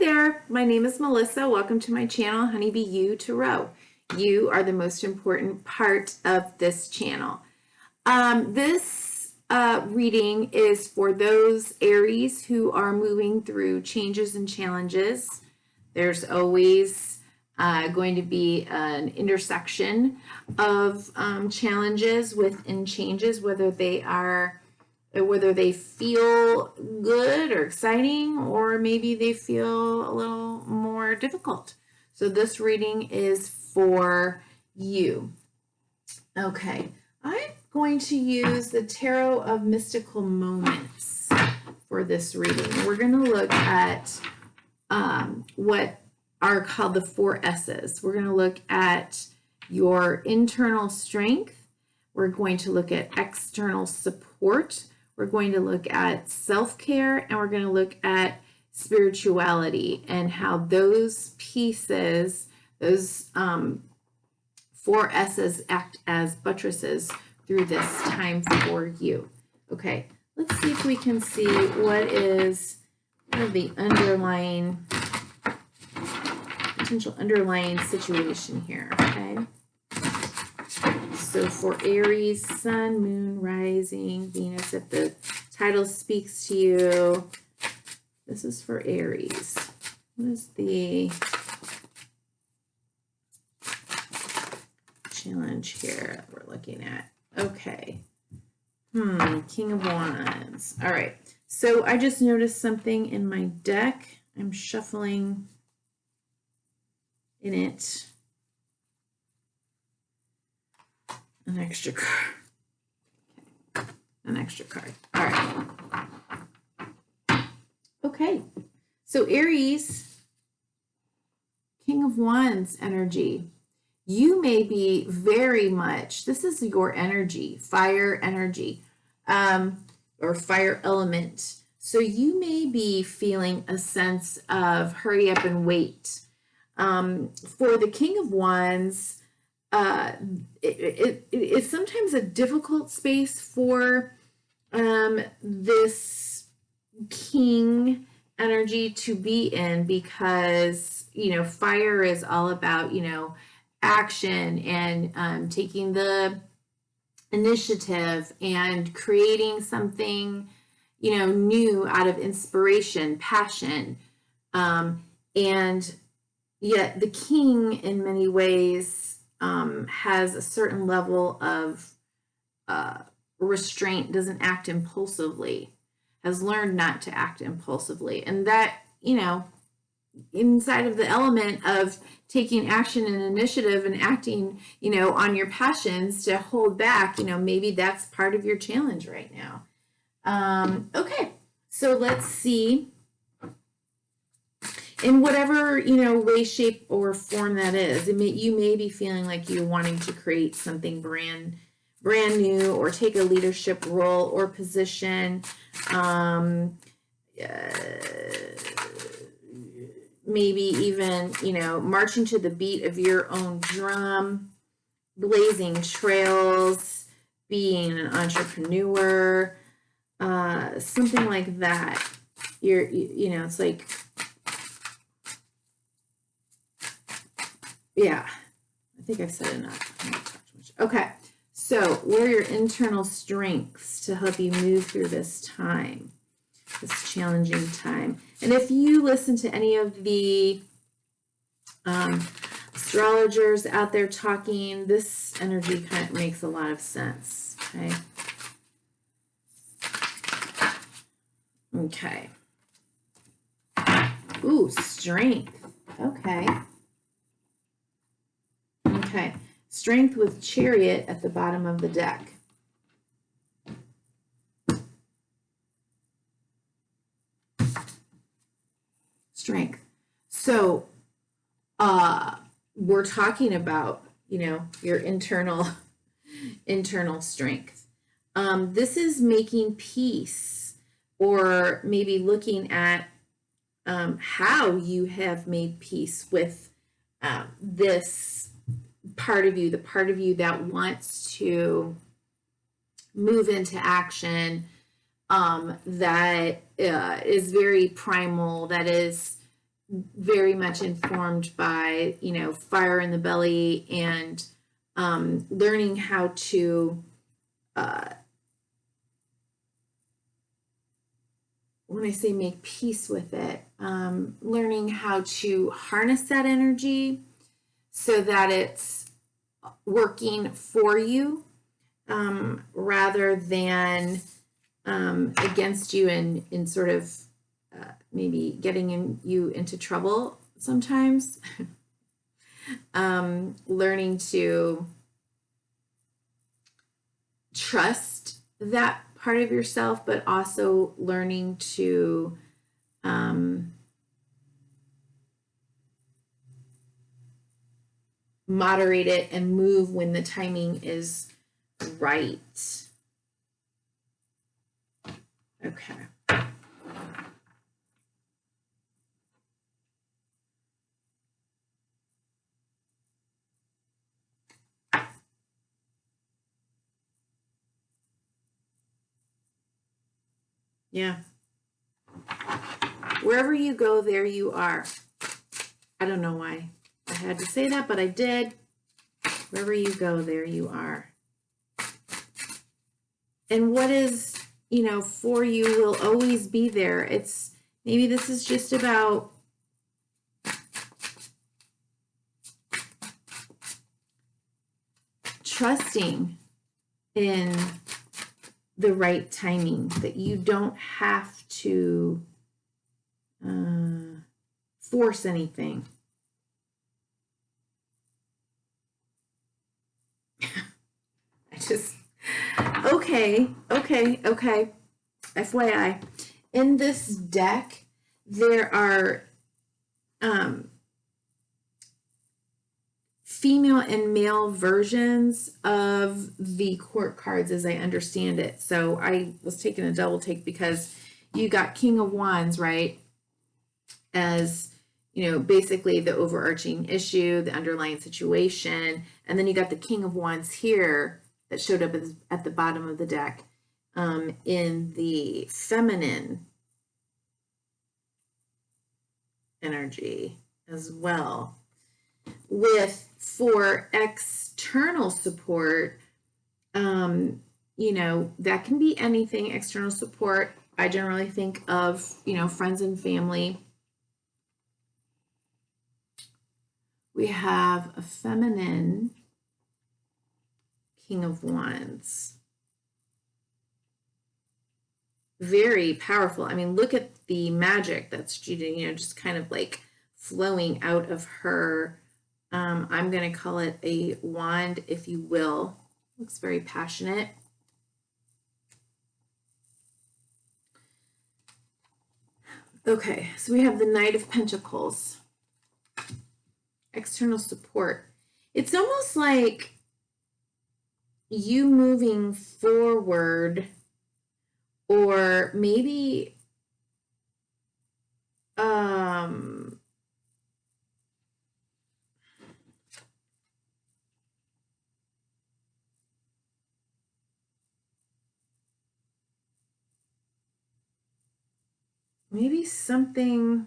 there, my name is Melissa. Welcome to my channel, Honeybee You Tarot. You are the most important part of this channel. This reading is for those Aries who are moving through changes and challenges. There's always going to be an intersection of challenges within changes, whether they feel good or exciting, or maybe they feel a little more difficult. So this reading is for you. Okay, I'm going to use the Tarot of Mystical Moments for this reading. We're going to look at what are called the 4 S's. We're going to look at your internal strength. We're going to look at external support. We're going to look at self-care, and we're going to look at spirituality and how those pieces, those 4 S's act as buttresses through this time for you. Okay, let's see if we can see what is the potential underlying situation here, okay? So for Aries, Sun, Moon, Rising, Venus, if the title speaks to you, this is for Aries. What is the challenge here that we're looking at? Okay. King of Wands. All right. So I just noticed something in my deck. I'm shuffling in it. An extra card. Okay. An extra card. All right. Okay. So Aries, King of Wands energy. You may be very much, this is your energy, fire energy, or fire element. So you may be feeling a sense of hurry up and wait. For the King of Wands, it's sometimes a difficult space for this king energy to be in, because fire is all about action and taking the initiative and creating something new out of inspiration, passion, and yet the king in many ways has a certain level of restraint, doesn't act impulsively, has learned not to act impulsively. And that, inside of the element of taking action and initiative and acting, on your passions to hold back, maybe that's part of your challenge right now. Okay, so let's see. In whatever, way, shape, or form that is, you may be feeling like you're wanting to create something brand new, or take a leadership role or position. Maybe even, marching to the beat of your own drum, blazing trails, being an entrepreneur, something like that. It's like, yeah, I think I've said enough. Okay, so what are your internal strengths to help you move through this time, this challenging time? And if you listen to any of the astrologers out there talking, this energy kind of makes a lot of sense, okay? Okay. Ooh, strength. Okay. Okay. Strength with Chariot at the bottom of the deck. Strength. So we're talking about, your internal strength. This is making peace, or maybe looking at how you have made peace with this part of you, the part of you that wants to move into action, that is very primal, that is very much informed by, you know, fire in the belly and learning how to, when I say make peace with it, learning how to harness that energy so that it's working for you rather than against you and in sort of maybe getting you into trouble sometimes. Learning to trust that part of yourself, but also learning to moderate it and move when the timing is right. Okay. Yeah. Wherever you go, there you are. I don't know why I had to say that, but I did. Wherever you go, there you are. And what is, you know, for you will always be there. It's maybe this is just about trusting in the right timing, that you don't have to force anything. Okay. FYI, in this deck, there are female and male versions of the court cards as I understand it. So I was taking a double take because you got King of Wands, right? As, you know, basically the overarching issue, the underlying situation. And then you got the King of Wands here that showed up at the bottom of the deck in the feminine energy as well. For external support, you know, that can be anything. External support, I generally think of, you know, friends and family. We have a feminine King of Wands. Very powerful. I mean, look at the magic that's, you know, just kind of like flowing out of her. I'm going to call it a wand, if you will. Looks very passionate. Okay, so we have the Knight of Pentacles. External support. It's almost like you moving forward, or maybe maybe something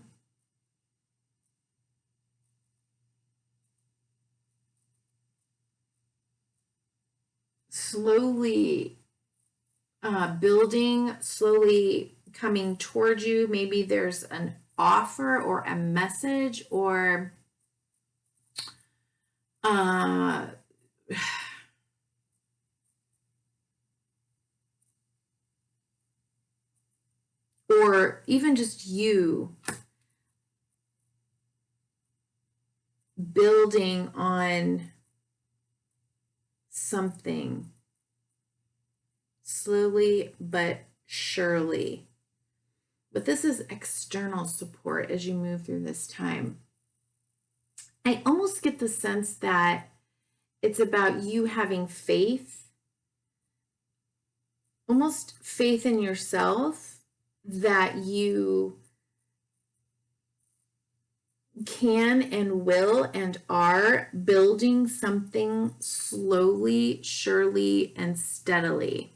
slowly building, slowly coming towards you. Maybe there's an offer or a message or or even just you building on something slowly but surely. But this is external support as you move through this time. I almost get the sense that it's about you having faith, almost faith in yourself, that you can and will and are building something slowly, surely, and steadily.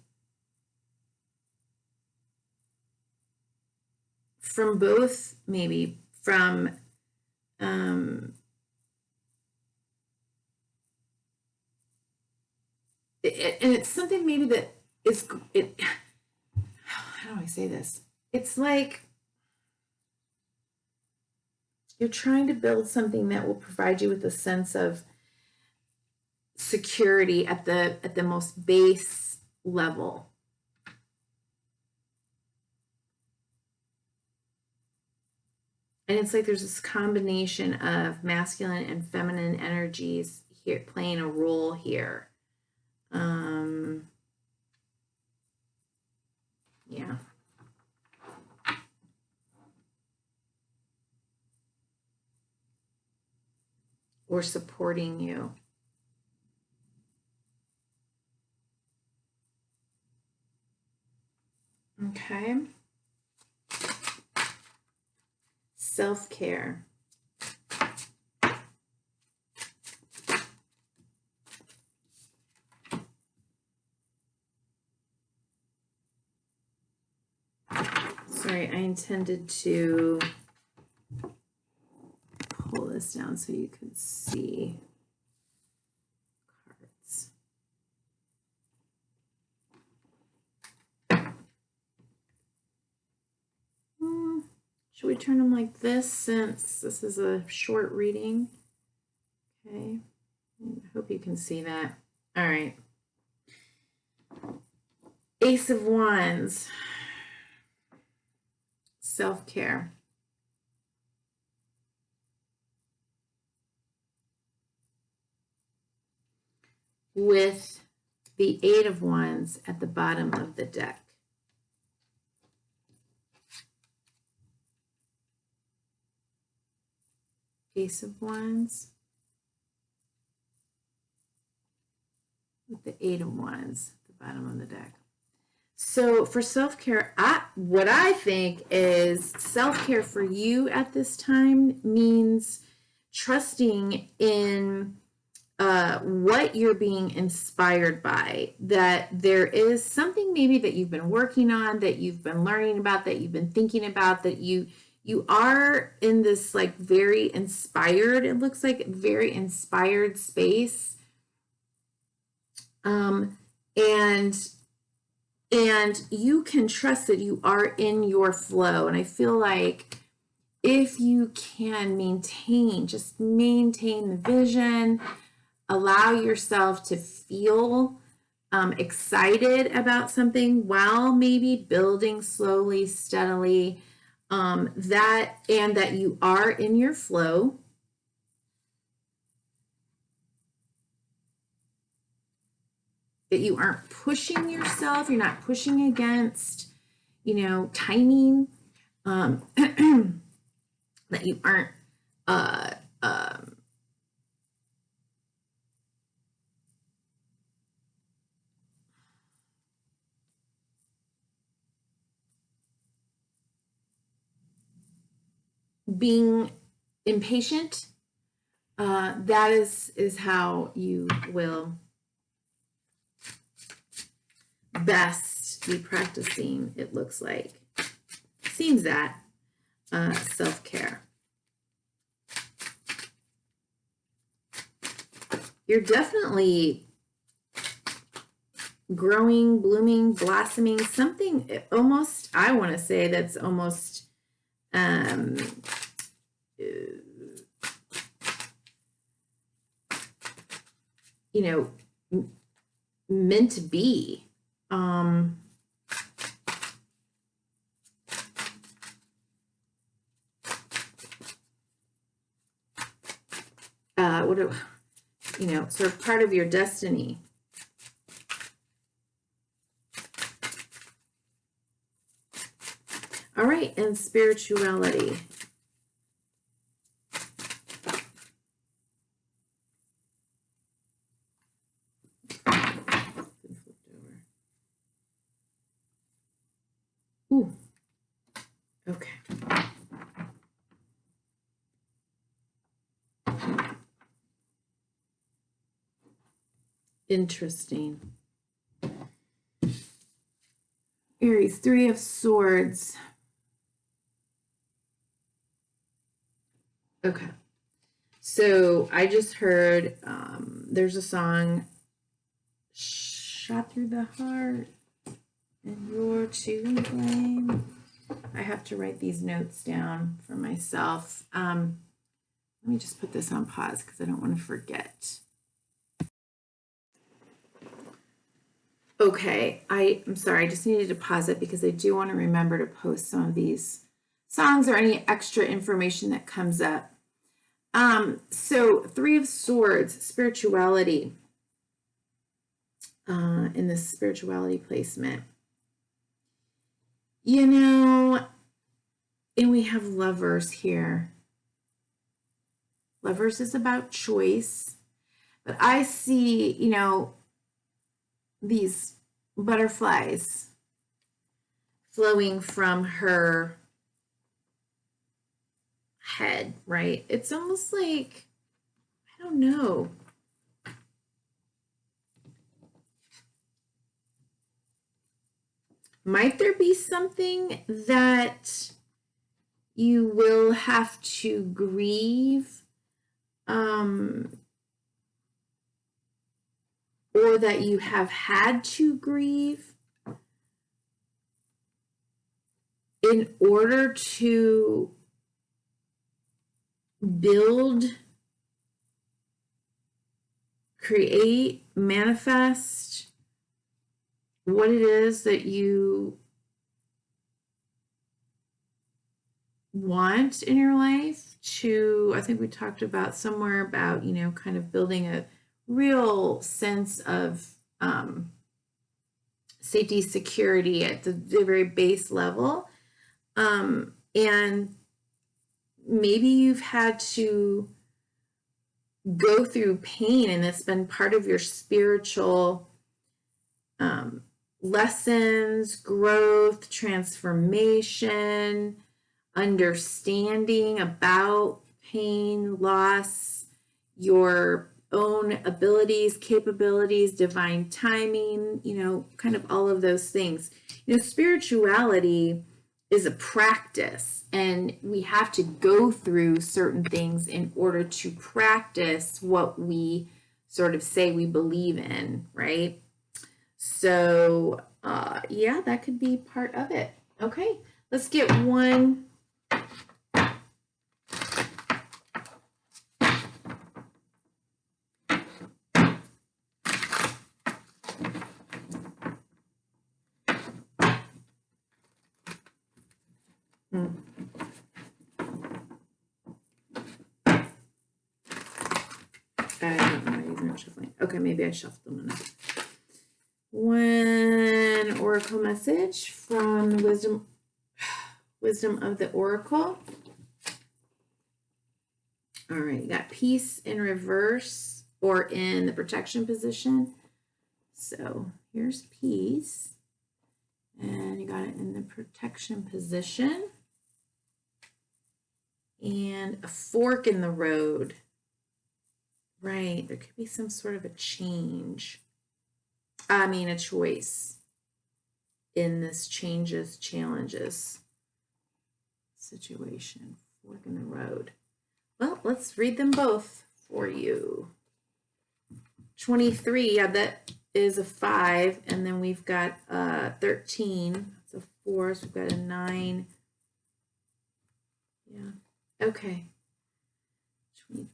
From both, maybe from And it's something maybe that is, how do I say this? It's like you're trying to build something that will provide you with a sense of security at the most base level. And it's like there's this combination of masculine and feminine energies here playing a role here. Yeah. Or supporting you. Okay. Self-care. Sorry, I intended to pull this down so you could see cards. Should we turn them like this since this is a short reading? Okay, I hope you can see that. All right. Ace of Wands. Self-care. With the Eight of Wands at the bottom of the deck. Ace of Wands with the Eight of Wands at the bottom of the deck. So for self-care, what I think is self-care for you at this time means trusting in what you're being inspired by, that there is something maybe that you've been working on, that you've been learning about, that you've been thinking about, that you are in this like very inspired, it looks like very inspired space. And you can trust that you are in your flow. And I feel like if you can just maintain the vision, allow yourself to feel excited about something while maybe building slowly, steadily, that you are in your flow. That you aren't pushing yourself, you're not pushing against, timing, that you aren't being impatient. That is how you will best be practicing, it looks like. Seems that self-care. You're definitely growing, blooming, blossoming, something almost, I want to say that's almost meant to be. Sort of part of your destiny. All right, and spirituality. Ooh, okay. Interesting. Aries, Three of Swords. Okay. So I just heard there's a song, Shot Through the Heart and You're to Blame. I have to write these notes down for myself. Let me just put this on pause because I don't want to forget. Okay, I'm sorry, I just needed to pause it because I do want to remember to post some of these songs or any extra information that comes up. So 3 of Swords, spirituality, in this spirituality placement. You know, and we have Lovers here. Lovers is about choice, but I see, you know, these butterflies flowing from her head, right? It's almost like, I don't know. Might there be something that you will have to grieve, or that you have had to grieve in order to build, create, manifest what it is that you want in your life? To, I think we talked about somewhere about, you know, kind of building a real sense of safety, security at the very base level. And maybe you've had to go through pain, and it's been part of your spiritual lessons, growth, transformation, understanding about pain, loss, your own abilities, capabilities, divine timing, you know, kind of all of those things. You know, spirituality is a practice, and we have to go through certain things in order to practice what we sort of say we believe in, right? So, yeah, that could be part of it. Okay, let's get one. I don't know why these aren't shuffling. Okay, maybe I shuffled them enough. One oracle message from the wisdom of the oracle. All right, you got peace in reverse or in the protection position. So here's peace, and you got it in the protection position. And a fork in the road. Right, there could be some sort of a change. I mean, a choice in this challenges situation. Fork in the road. Well, let's read them both for you. 23, yeah, that is a 5, and then we've got 13. It's a 4, so we've got a 9. Yeah, okay. 23.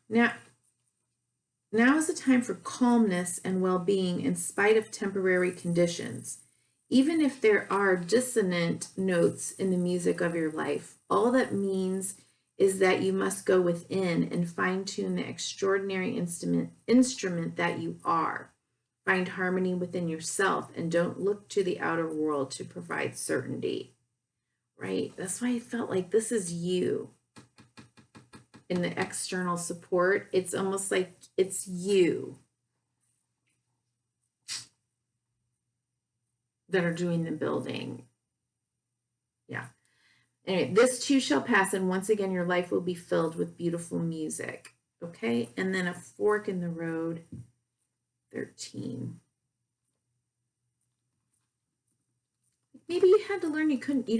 Now is the time for calmness and well-being in spite of temporary conditions. Even if there are dissonant notes in the music of your life, all that means is that you must go within and fine-tune the extraordinary instrument that you are. Find harmony within yourself and don't look to the outer world to provide certainty. Right? That's why I felt like this is you. In the external support, it's almost like it's you that are doing the building. Yeah. Anyway, this too shall pass, and once again your life will be filled with beautiful music. Okay, and then a fork in the road, 13. Maybe you had to learn you couldn't, you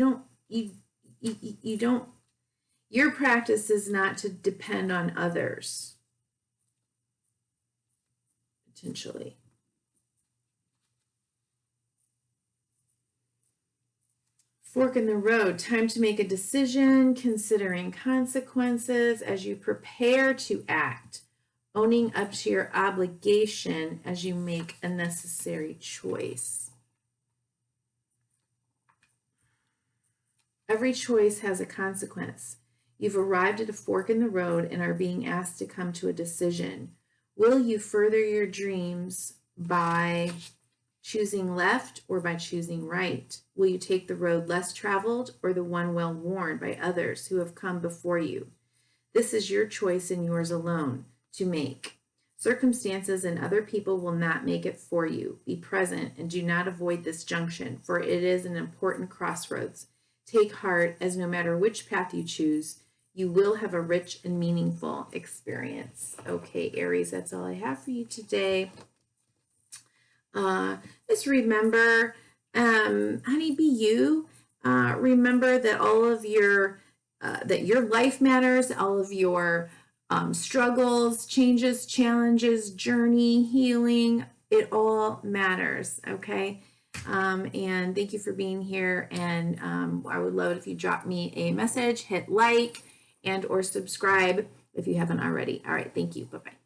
don't, your practice is not to depend on others, potentially. Fork in the road, time to make a decision, considering consequences as you prepare to act, owning up to your obligation as you make a necessary choice. Every choice has a consequence. You've arrived at a fork in the road and are being asked to come to a decision. Will you further your dreams by choosing left or by choosing right? Will you take the road less traveled or the one well worn by others who have come before you? This is your choice and yours alone to make. Circumstances and other people will not make it for you. Be present and do not avoid this junction, for it is an important crossroads. Take heart, as no matter which path you choose, you will have a rich and meaningful experience. Okay, Aries, that's all I have for you today. Just remember, honey, be you. Remember that all of your, that your life matters, all of your struggles, changes, challenges, journey, healing, it all matters, okay? And thank you for being here. And I would love it if you drop me a message, hit like, and or subscribe if you haven't already. All right, thank you. Bye-bye.